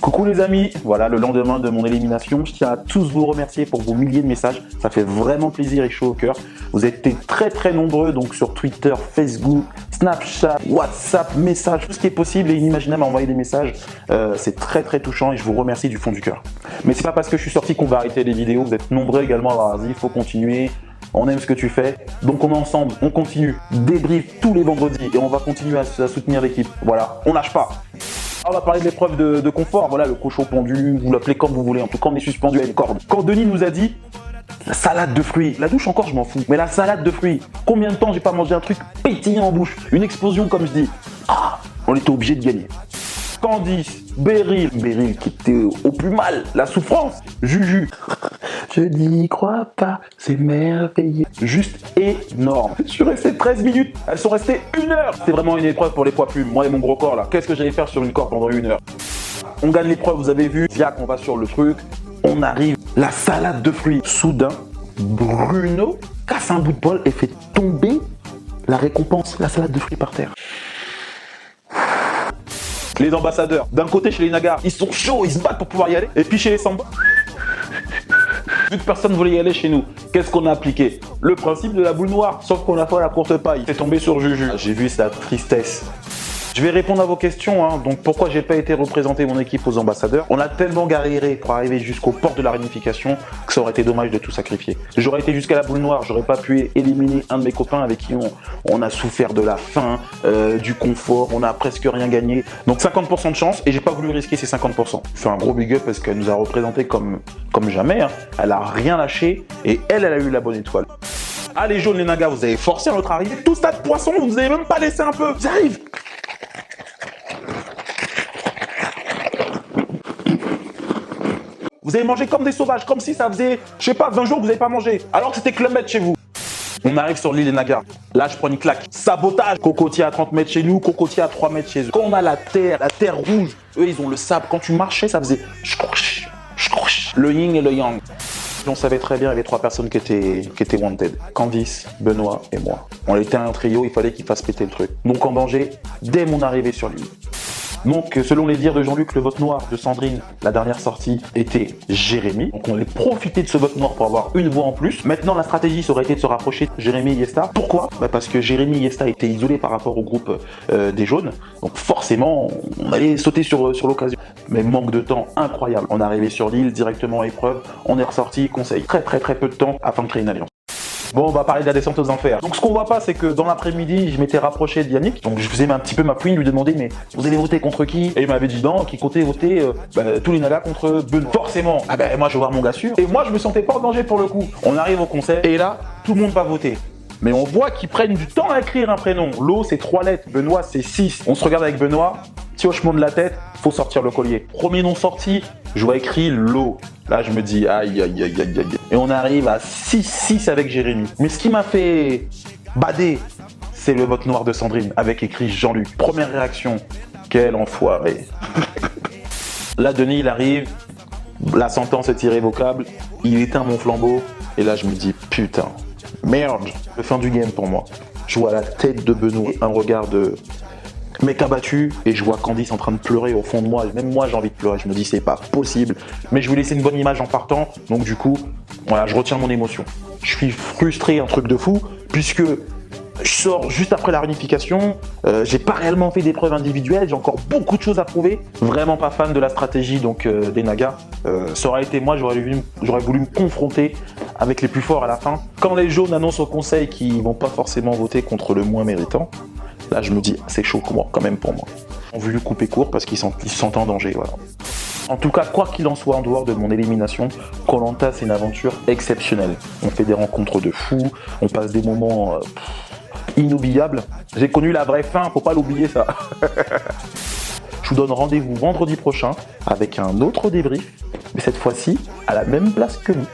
Coucou les amis, voilà le lendemain de mon élimination. Je tiens à tous vous remercier pour vos milliers de messages. Ça fait vraiment plaisir et chaud au cœur. Vous êtes été très nombreux donc sur Twitter, Facebook, Snapchat, WhatsApp, messages, tout ce qui est possible et inimaginable à envoyer des messages. C'est très touchant et je vous remercie du fond du cœur. Mais c'est pas parce que je suis sorti qu'on va arrêter les vidéos. Vous êtes nombreux également à avoir dit il faut continuer. On aime ce que tu fais, donc on est ensemble, on continue, débrief tous les vendredis et on va continuer à soutenir l'équipe. Voilà, on lâche pas. On va parler de l'épreuve de confort, voilà, le cochon pendu, vous l'appelez comme vous voulez, en tout cas on est suspendu à une corde. Quand Denis nous a dit la salade de fruits, la douche encore je m'en fous, mais la salade de fruits, combien de temps j'ai pas mangé un truc pétillant en bouche, une explosion comme je dis, on était obligé de gagner. Candice, Beryl qui était au plus mal, la souffrance, Juju. Je n'y crois pas, c'est merveilleux. Juste énorme. Je suis resté 13 minutes, elles sont restées 1 heure. C'était vraiment une épreuve pour les poids plumes. Moi et mon gros corps là, qu'est-ce que j'allais faire sur une corde pendant 1 heure? On gagne l'épreuve, vous avez vu. Ziac, on va sur le truc. On arrive, la salade de fruits. Soudain, Bruno casse un bout de bol et fait tomber la récompense, la salade de fruits par terre. Les ambassadeurs, d'un côté chez les Nagas, ils sont chauds, ils se battent pour pouvoir y aller. Et puis chez les Samba, vu que personne ne voulait y aller chez nous, qu'est-ce qu'on a appliqué? Le principe de la boule noire, sauf qu'on a fait la courte paille. C'est tombé sur Juju. J'ai vu sa tristesse. Je vais répondre à vos questions, hein. Donc pourquoi j'ai pas été représenté mon équipe aux ambassadeurs? On a tellement galéré pour arriver jusqu'aux portes de la réunification que ça aurait été dommage de tout sacrifier. J'aurais été jusqu'à la boule noire, j'aurais pas pu éliminer un de mes copains avec qui on a souffert de la faim, du confort, on a presque rien gagné. Donc 50% de chance et j'ai pas voulu risquer ces 50%. Je fais un gros big up parce qu'elle nous a représenté comme jamais, hein. Elle a rien lâché et elle a eu la bonne étoile. Ah les jaunes, les Nagas, vous avez forcé à notre arrivée. Tout stade poisson, vous nous avez même pas laissé un peu. J'arrive. Vous avez mangé comme des sauvages, comme si ça faisait, je sais pas, 20 jours que vous n'avez pas mangé, alors que c'était kilomètres chez vous. On arrive sur l'île des Nagas. Là, je prends une claque. Sabotage. Cocotier à 30 mètres chez nous, cocotier à 3 mètres chez eux. Quand on a la terre rouge, eux, ils ont le sable. Quand tu marchais, ça faisait le yin et le yang. On savait très bien, il y avait 3 personnes qui étaient wanted. Candice, Benoît et moi. On était un trio, il fallait qu'ils fassent péter le truc. Donc en danger, dès mon arrivée sur l'île. Donc, selon les dires de Jean-Luc, le vote noir de Sandrine, la dernière sortie, était Jérémy. Donc, on allait profiter de ce vote noir pour avoir une voix en plus. Maintenant, la stratégie, ça aurait été de se rapprocher de Jérémy et Yesta. Pourquoi? Parce que Jérémy et Yesta étaient isolés par rapport au groupe des jaunes. Donc, forcément, on allait sauter sur l'occasion. Mais manque de temps incroyable. On est arrivé sur l'île, directement à épreuve. On est ressorti, conseil. Très peu de temps afin de créer une alliance. Bon, on va parler de la descente aux enfers. Donc ce qu'on voit pas, c'est que dans l'après-midi, je m'étais rapproché de Yannick. Donc je faisais un petit peu ma fouine, lui demander mais vous allez voter contre qui? Et il m'avait dit non, qu'il comptait voter tous les Nagas contre Benoît. Forcément, moi je vais voir mon gars sûr. Et moi je me sentais pas en danger pour le coup. On arrive au conseil et là, tout le monde va voter. Mais on voit qu'ils prennent du temps à écrire un prénom. Lo, c'est 3 lettres. Benoît, c'est 6. On se regarde avec Benoît. Petit hochement de la tête, faut sortir le collier. Premier nom sorti, je vois écrit Lo. Là, je me dis aïe. Et on arrive à 6-6 avec Jérémy. Mais ce qui m'a fait bader, c'est le vote noir de Sandrine avec écrit Jean-Luc. Première réaction, quel enfoiré. Là, Denis, il arrive. La sentence est irrévocable. Il éteint mon flambeau. Et là, je me dis putain. Merde, le fin du game pour moi. Je vois la tête de Benoît, un regard de mec abattu, et je vois Candice en train de pleurer au fond de moi. Même moi, j'ai envie de pleurer. Je me dis, c'est pas possible. Mais je vais laisser une bonne image en partant. Donc, du coup, voilà, je retiens mon émotion. Je suis frustré, un truc de fou, puisque je sors juste après la réunification. J'ai pas réellement fait d'épreuves individuelles. J'ai encore beaucoup de choses à prouver. Vraiment pas fan de la stratégie donc des Nagas. Ça aurait été moi, j'aurais voulu me confronter avec les plus forts à la fin. Quand les jaunes annoncent au conseil qu'ils vont pas forcément voter contre le moins méritant, là je me dis c'est chaud pour moi, quand même pour moi. Ils ont voulu couper court parce qu'ils se sentent en danger, voilà. En tout cas, quoi qu'il en soit, en dehors de mon élimination, Koh-Lanta c'est une aventure exceptionnelle. On fait des rencontres de fous, on passe des moments inoubliables. J'ai connu la vraie fin, faut pas l'oublier ça. Je vous donne rendez-vous vendredi prochain avec un autre débrief, mais cette fois-ci à la même place que nous.